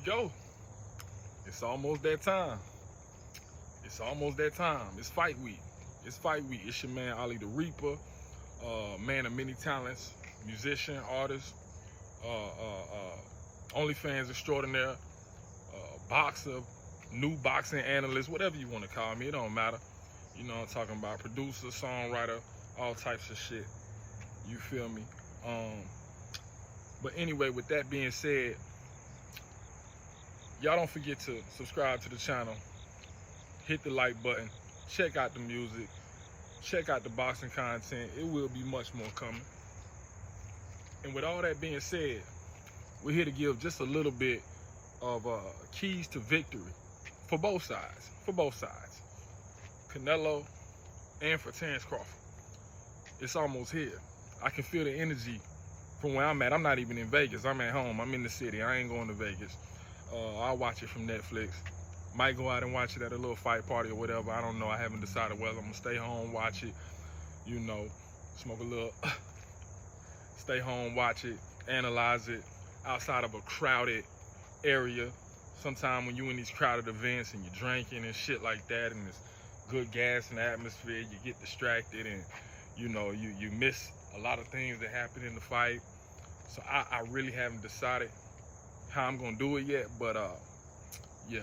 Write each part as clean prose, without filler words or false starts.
go. It's almost that time. It's almost that time. It's fight week. It's fight week. It's your man Ali the Reaper, man of many talents, musician, artist, OnlyFans extraordinaire, boxer, new boxing analyst, whatever you want to call me. It don't matter. You know what I'm talking about. Producer, songwriter, all types of shit. You feel me? But anyway, with that being said, y'all don't forget to subscribe to the channel, hit the like button, check out the music, check out the boxing content. It will be much more coming. And with all that being said, we're here to give just a little bit of keys to victory for both sides. Canelo and for Terence Crawford. It's almost here. I can feel the energy from where I'm at. I'm not even in Vegas. I'm at home. I'm in the city. I ain't going to Vegas. I'll watch it from Netflix. Might go out and watch it at a little fight party or whatever. I don't know. I haven't decided whether I'm going to stay home, watch it, you know, smoke a little, stay home, watch it, analyze it outside of a crowded area. Sometime when you're in these crowded events and you're drinking and shit like that and there's good gas in the atmosphere, you get distracted and, you know, you miss a lot of things that happen in the fight. So I really haven't decided how I'm gonna do it yet, but yeah,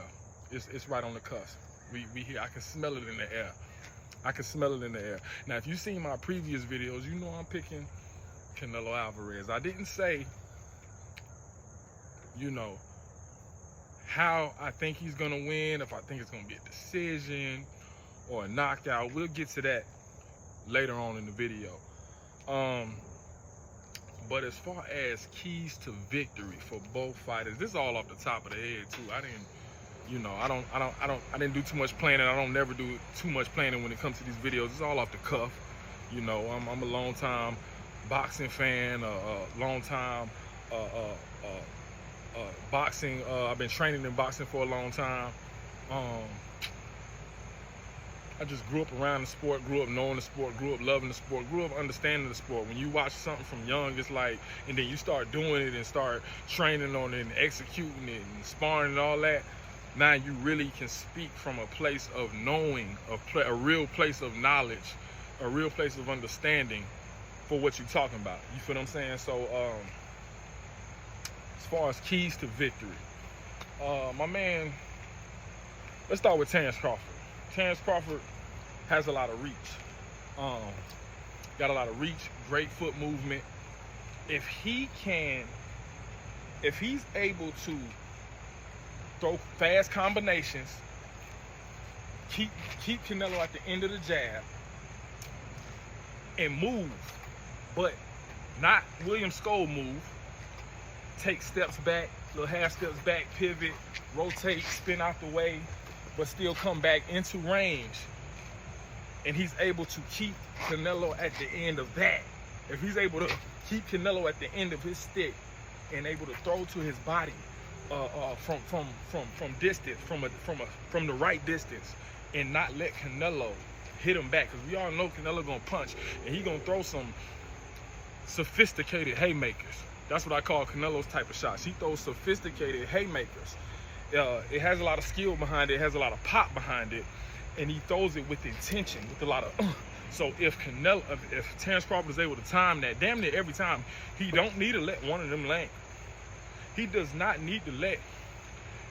it's right on the cusp. We here. I can smell it in the air. I can smell it in the air. Now, if you've seen my previous videos, you know I'm picking Canelo Alvarez. I didn't say, you know, how I think he's gonna win, if I think it's gonna be a decision or a knockout. We'll get to that later on in the video. But as far as keys to victory for both fighters, this is all off the top of the head too. I didn't, you know, I didn't do too much planning. I don't never do too much planning when it comes to these videos. It's all off the cuff. You know, I'm a long time boxing fan, long time boxing. I've been training in boxing for a long time. I just grew up around the sport, grew up knowing the sport, grew up loving the sport, grew up understanding the sport. When you watch something from young, it's like, and then you start doing it and start training on it and executing it and sparring and all that, now you really can speak from a place of knowing, a real place of knowledge, a real place of understanding for what you're talking about. You feel what I'm saying? So as far as keys to victory, my man, let's start with Terence Crawford. Terence Crawford has a lot of reach. Got a lot of reach, great foot movement. If he's able to throw fast combinations, keep Canelo at the end of the jab, and move, but not William Skoll move, take steps back, little half steps back, pivot, rotate, spin out the way, but still come back into range, and he's able to keep Canelo at the end of that. If he's able to keep Canelo at the end of his stick and able to throw to his body from distance, from the right distance, and not let Canelo hit him back, because we all know Canelo gonna punch and he gonna throw some sophisticated haymakers. That's what I call Canelo's type of shots. He throws sophisticated haymakers. It has a lot of skill behind it, it has a lot of pop behind it, and he throws it with intention, with a lot of So if Terence Crawford is able to time that damn near every time, he don't need to let one of them land. He does not need to let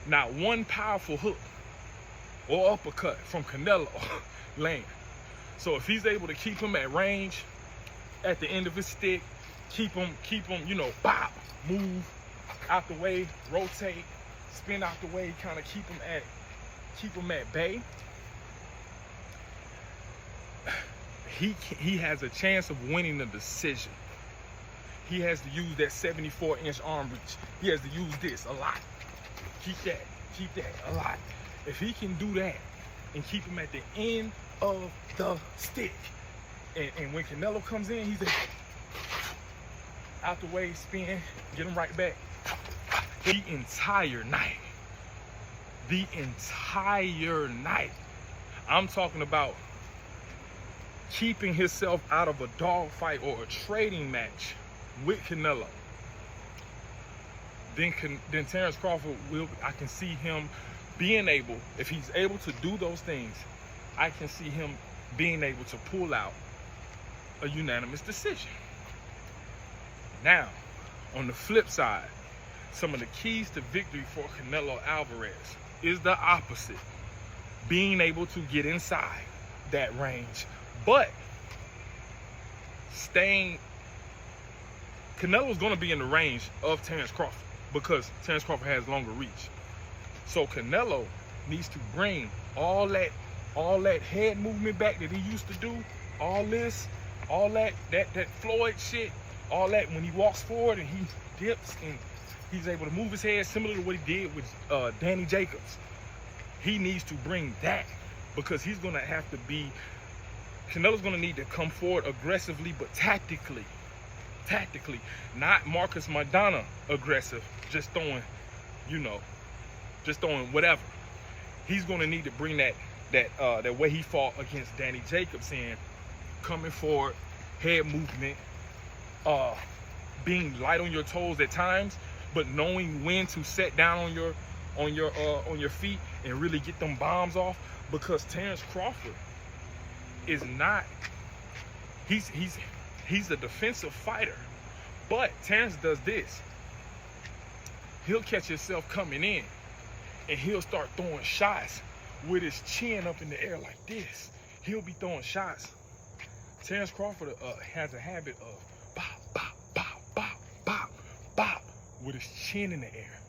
not one powerful hook or uppercut from Canelo land. So if he's able to keep him at range, at the end of his stick, keep him, you know, bop, move out the way, rotate, spin out the way, kind of keep him at bay, he has a chance of winning the decision. He has to use that 74-inch arm reach. He has to use this a lot. Keep that a lot. If he can do that and keep him at the end of the stick, and when Canelo comes in, he's out the way, spin, get him right back. The entire night. I'm talking about keeping himself out of a dogfight or a trading match with Canelo. then Terrence Crawford I can see him being able, if he's able to do those things, I can see him being able to pull out a unanimous decision. Now, on the flip side, some of the keys to victory for Canelo Alvarez is the opposite. Being able to get inside that range, but Canelo's going to be in the range of Terrence Crawford because Terrence Crawford has longer reach. So Canelo needs to bring all that head movement back that he used to do, all that Floyd shit, all that when he walks forward and he dips and he's able to move his head similar to what he did with Danny Jacobs. He needs to bring that because he's going to have to be, Canelo's going to need to come forward aggressively, but tactically, not Marcus Maidana aggressive, just throwing whatever. He's going to need to bring that way he fought against Danny Jacobs in, coming forward, head movement, being light on your toes at times, but knowing when to set down on your feet and really get them bombs off, because Terrence Crawford is not, he's a defensive fighter, but Terrence does this. He'll catch himself coming in and he'll start throwing shots with his chin up in the air like this. He'll be throwing shots. Terrence Crawford has a habit of bop, bop, bop, bop, bop, bop with his chin in the air.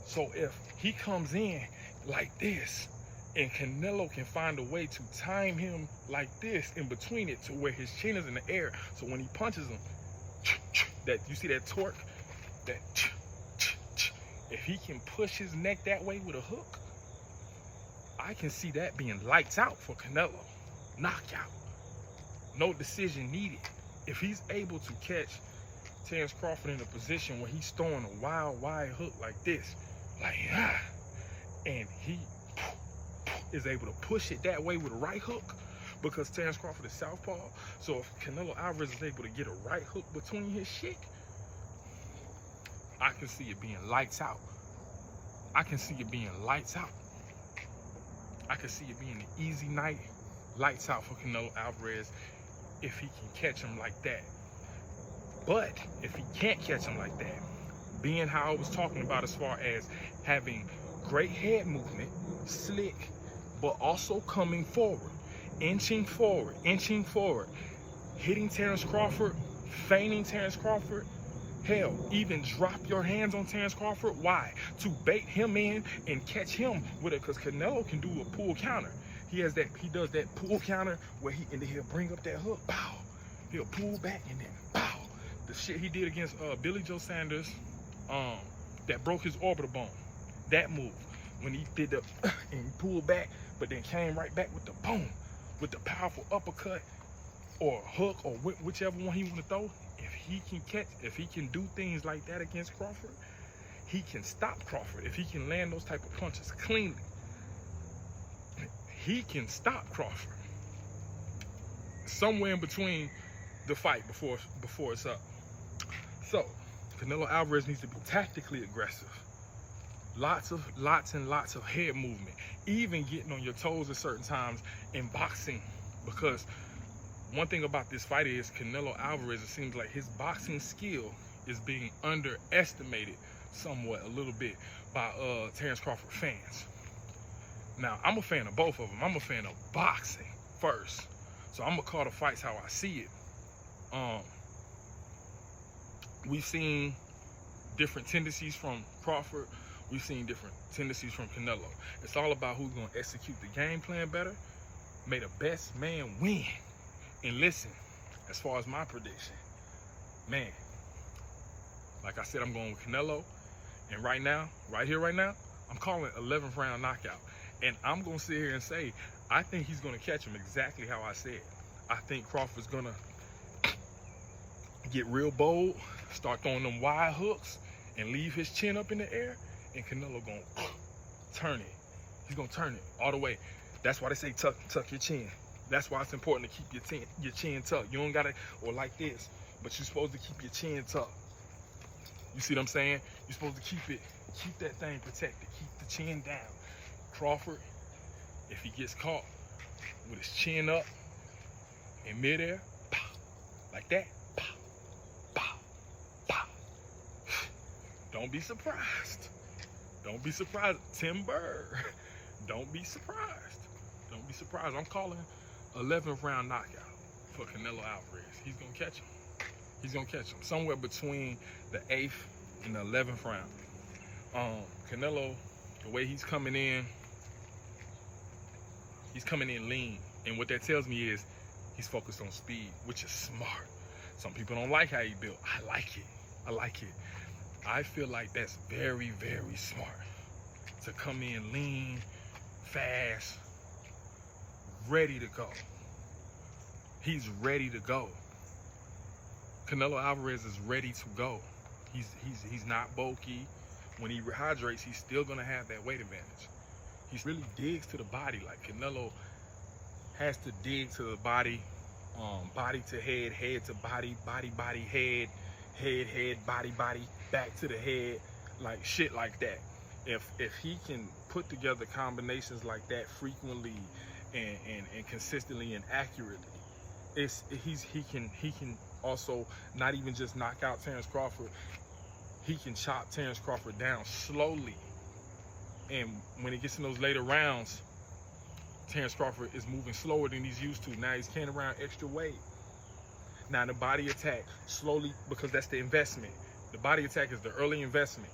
So if he comes in like this and Canelo can find a way to time him like this in between it to where his chin is in the air, so when he punches him, that you see that torque, that if he can push his neck that way with a hook, I can see that being lights out for Canelo. Knockout. No decision needed. If he's able to catch Terrence Crawford in a position where he's throwing a wild, wide hook like this, and he is able to push it that way with a right hook, because Terrence Crawford is southpaw. So if Canelo Alvarez is able to get a right hook between his shit, I can see it being lights out. I can see it being lights out. I can see it being an easy night, lights out for Canelo Alvarez if he can catch him like that. But if he can't catch him like that, being how I was talking about as far as having great head movement, slick, but also coming forward, inching forward, hitting Terrence Crawford, feigning Terrence Crawford, hell, even drop your hands on Terrence Crawford. Why? To bait him in and catch him with it, because Canelo can do a pull counter. He does that pull counter where he'll bring up that hook, bow. He'll pull back and then bow. The shit he did against Billy Joe Sanders, that broke his orbital bone. That move, when he did the and he pulled back, but then came right back with the boom, with the powerful uppercut or hook or whichever one he want to throw. If he can do things like that against Crawford, he can stop Crawford. If he can land those type of punches cleanly, he can stop Crawford. Somewhere in between the fight before it's up. So Canelo Alvarez needs to be tactically aggressive. Lots and lots of head movement, even getting on your toes at certain times in boxing, because one thing about this fight is Canelo Alvarez, it seems like his boxing skill is being underestimated somewhat, a little bit, by Terrence Crawford fans. Now, I'm a fan of both of them. I'm a fan of boxing first. So I'm going to call the fights how I see it. We've seen different tendencies from Crawford. We've seen different tendencies from Canelo. It's all about who's going to execute the game plan better. May the best man win. And listen, as far as my prediction, man, like I said, I'm going with Canelo. And right now, I'm calling it 11th round knockout. And I'm going to sit here and say, I think he's going to catch him exactly how I said. I think Crawford's going to get real bold, start throwing them wide hooks, and leave his chin up in the air. And Canelo going to turn it. He's going to turn it all the way. That's why they say tuck your chin. That's why it's important to keep your chin tucked. You don't got to, or like this, but you're supposed to keep your chin tucked. You see what I'm saying? You're supposed to keep that thing protected, keep the chin down. Crawford, if he gets caught with his chin up in midair, pow, like that, pow, pow, pow. Don't be surprised. Don't be surprised. Timber, don't be surprised. Don't be surprised. I'm calling 11th round knockout for Canelo Alvarez. He's gonna catch him. He's gonna catch him somewhere between the 8th and the 11th round. Canelo, the way he's coming in lean, and what that tells me is he's focused on speed, which is smart. Some people don't like how he built. I like it. I like it. I feel like that's very, very smart to come in lean, fast, ready to go. He's ready to go. Canelo Alvarez is ready to go. He's not bulky. When he rehydrates, he's still gonna have that weight advantage. He really digs to the body. Like Canelo has to dig to the body, body to head, head to body, body, body, head, head, head, body, body, back to the head, like shit like that. If he can put together combinations like that frequently and consistently and accurately, he can also not even just knock out Terence Crawford. He can chop Terence Crawford down slowly. And when it gets in those later rounds, Terence Crawford is moving slower than he's used to. Now he's carrying around extra weight. Now the body attack, slowly, because that's the investment. The body attack is the early investment.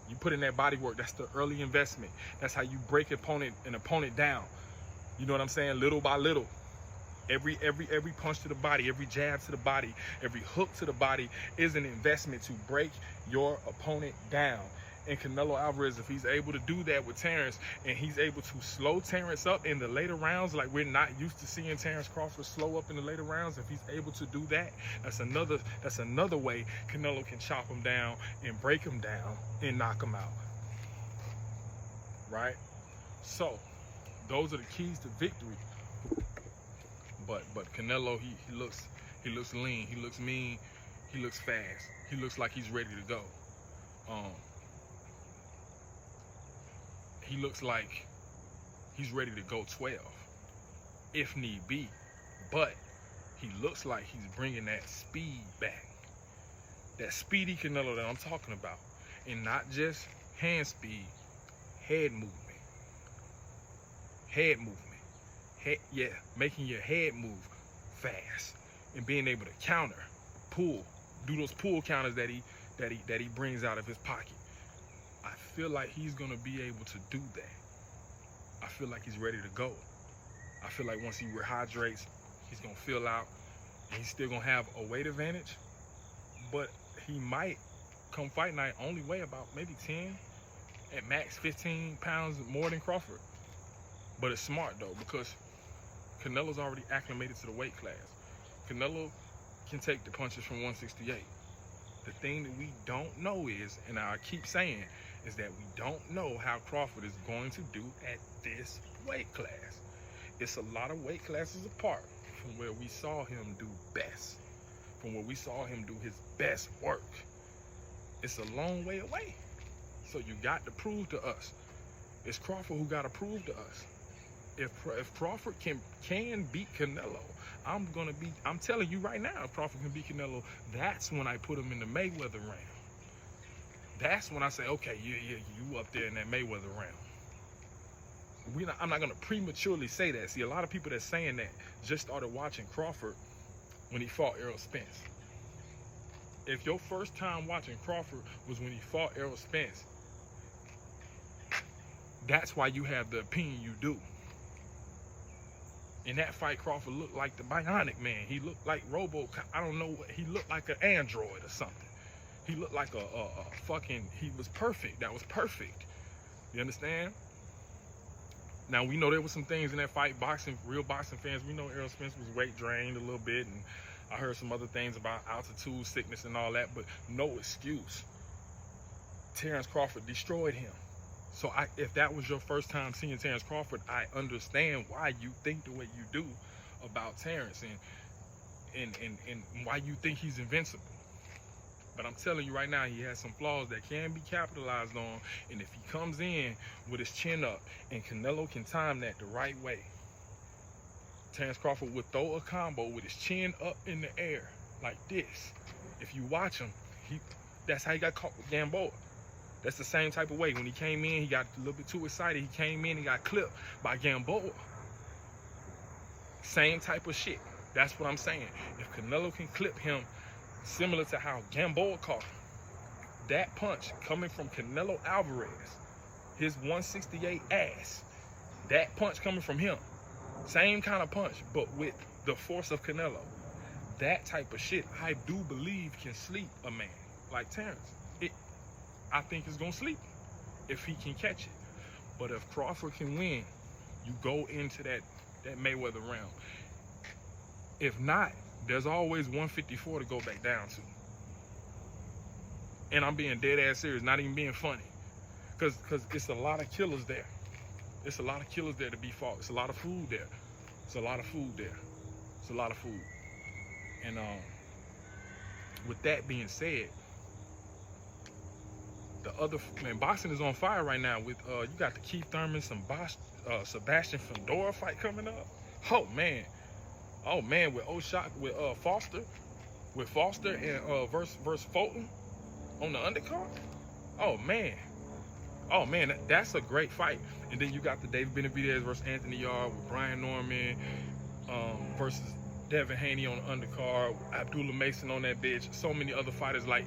You put in that body work, that's the early investment. That's how you break an opponent down. You know what I'm saying? Little by little. Every punch to the body, every jab to the body, every hook to the body is an investment to break your opponent down. And Canelo Alvarez, if he's able to do that with Terence, and he's able to slow Terence up in the later rounds, like we're not used to seeing Terence Crawford slow up in the later rounds, if he's able to do that, that's another way Canelo can chop him down and break him down and knock him out. Right? So, those are the keys to victory. But Canelo, he looks lean, he looks mean, he looks fast, he looks like he's ready to go. He looks like he's ready to go 12, if need be. But he looks like he's bringing that speed back, that speedy Canelo that I'm talking about, and not just hand speed, head movement, making your head move fast and being able to counter, pull, do those pull counters that he brings out of his pocket. I feel like he's gonna be able to do that. I feel like he's ready to go. I feel like once he rehydrates, he's gonna fill out, and he's still gonna have a weight advantage, but he might come fight night only weigh about maybe 10, at max 15 pounds more than Crawford. But it's smart though, because Canelo's already acclimated to the weight class. Canelo can take the punches from 168. The thing that we don't know is, and I keep saying, is that we don't know how Crawford is going to do at this weight class. It's a lot of weight classes apart from where we saw him do best, from where we saw him do his best work. It's a long way away. So you got to prove to us. It's Crawford who got to prove to us. If Crawford can beat Canelo, I'm telling you right now, if Crawford can beat Canelo, that's when I put him in the Mayweather round. That's when I say, okay, you up there in that Mayweather round. I'm not gonna prematurely say that. See, a lot of people that's saying that just started watching Crawford when he fought Errol Spence. If your first time watching Crawford was when he fought Errol Spence, that's why you have the opinion you do. In that fight, Crawford looked like the Bionic Man. He looked like I don't know what, he looked like an android or something. He looked like he was perfect. That was perfect. You understand? Now, we know there were some things in that fight. Real boxing fans, we know Errol Spence was weight drained a little bit, and I heard some other things about altitude sickness and all that, but no excuse. Terence Crawford destroyed him. So if that was your first time seeing Terence Crawford, I understand why you think the way you do about Terence and why you think he's invincible. But I'm telling you right now, he has some flaws that can be capitalized on. And if he comes in with his chin up and Canelo can time that the right way, Terence Crawford would throw a combo with his chin up in the air like this. If you watch him, that's how he got caught with Gamboa. That's the same type of way. When he came in, he got a little bit too excited. He came in and got clipped by Gamboa. Same type of shit. That's what I'm saying. If Canelo can clip him similar to how Gamboa caught him, that punch coming from Canelo Alvarez, his 168 ass, that punch coming from him, same kind of punch, but with the force of Canelo, that type of shit, I do believe can sleep a man like Terence. I think it's gonna sleep if he can catch it. But if Crawford can win, you go into that Mayweather round. If not, there's always 154 to go back down to. And I'm being dead ass serious, not even being funny. Cause it's a lot of killers there. It's a lot of killers there to be fought. It's a lot of food there. It's a lot of food there. It's a lot of food. And with that being said, the other, man, boxing is on fire right now with you got the Keith Thurman, Sebastian Fundora fight coming up. Oh man, with Foster and versus Fulton on the undercard. Oh man, that's a great fight. And then you got the David Benavidez versus Anthony Yarde with Brian Norman versus Devin Haney on the undercard, Abdullah Mason on that bitch. So many other fighters. Like,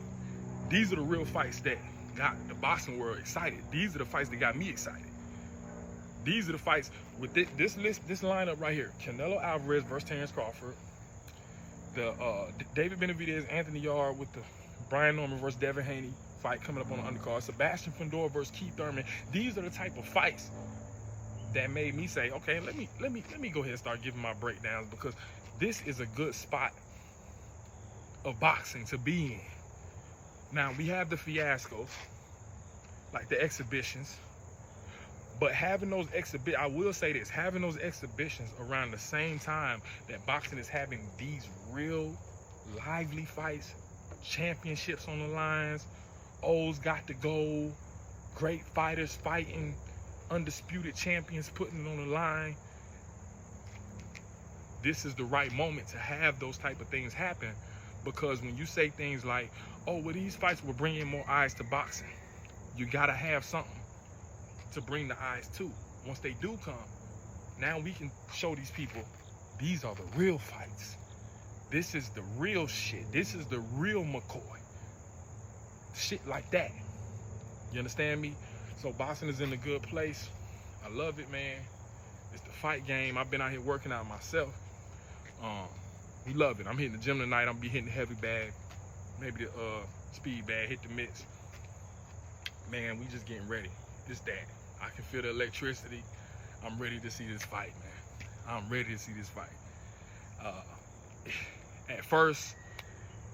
these are the real fights that got the boxing world excited. These are the fights that got me excited. These are the fights with this lineup right here. Canelo Alvarez versus Terence Crawford. The David Benavidez, Anthony Yarde with the Brian Norman versus Devin Haney fight coming up on the undercard. Sebastian Fundora versus Keith Thurman. These are the type of fights that made me say, okay, let me go ahead and start giving my breakdowns, because this is a good spot of boxing to be in. Now, we have the fiascos, like the exhibitions, but having those I will say this, having those exhibitions around the same time that boxing is having these real lively fights, championships on the lines, O's got to go, great fighters fighting, undisputed champions putting it on the line. This is the right moment to have those type of things happen, because when you say things like, oh, well, these fights will bring in more eyes to boxing, you gotta have something to bring the eyes to. Once they do come, now we can show these people, these are the real fights. This is the real shit. This is the real McCoy. Shit like that. You understand me? So boxing is in a good place. I love it, man. It's the fight game. I've been out here working out myself. We love it. I'm hitting the gym tonight. I'm be hitting the heavy bag, maybe the speed bag, hit the mitts. Man, we just getting ready. It's that. I can feel the electricity. I'm ready to see this fight, man. I'm ready to see this fight. At first,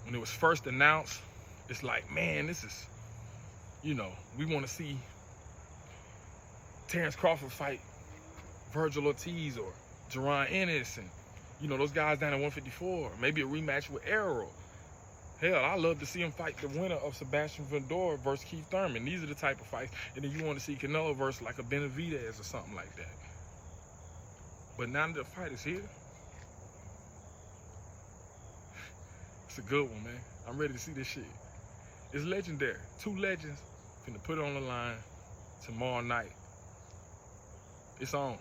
when it was first announced, it's like, man, this is, you know, we want to see Terence Crawford fight Virgil Ortiz or Jaron Ennis, and, you know, those guys down at 154. Maybe a rematch with Errol. Hell, I love to see him fight the winner of Sebastian Fundora versus Keith Thurman. These are the type of fights. And then you want to see Canelo versus like a Benavidez or something like that. But now that the fight is here, it's a good one, man. I'm ready to see this shit. It's legendary. Two legends finna put it on the line tomorrow night. It's on.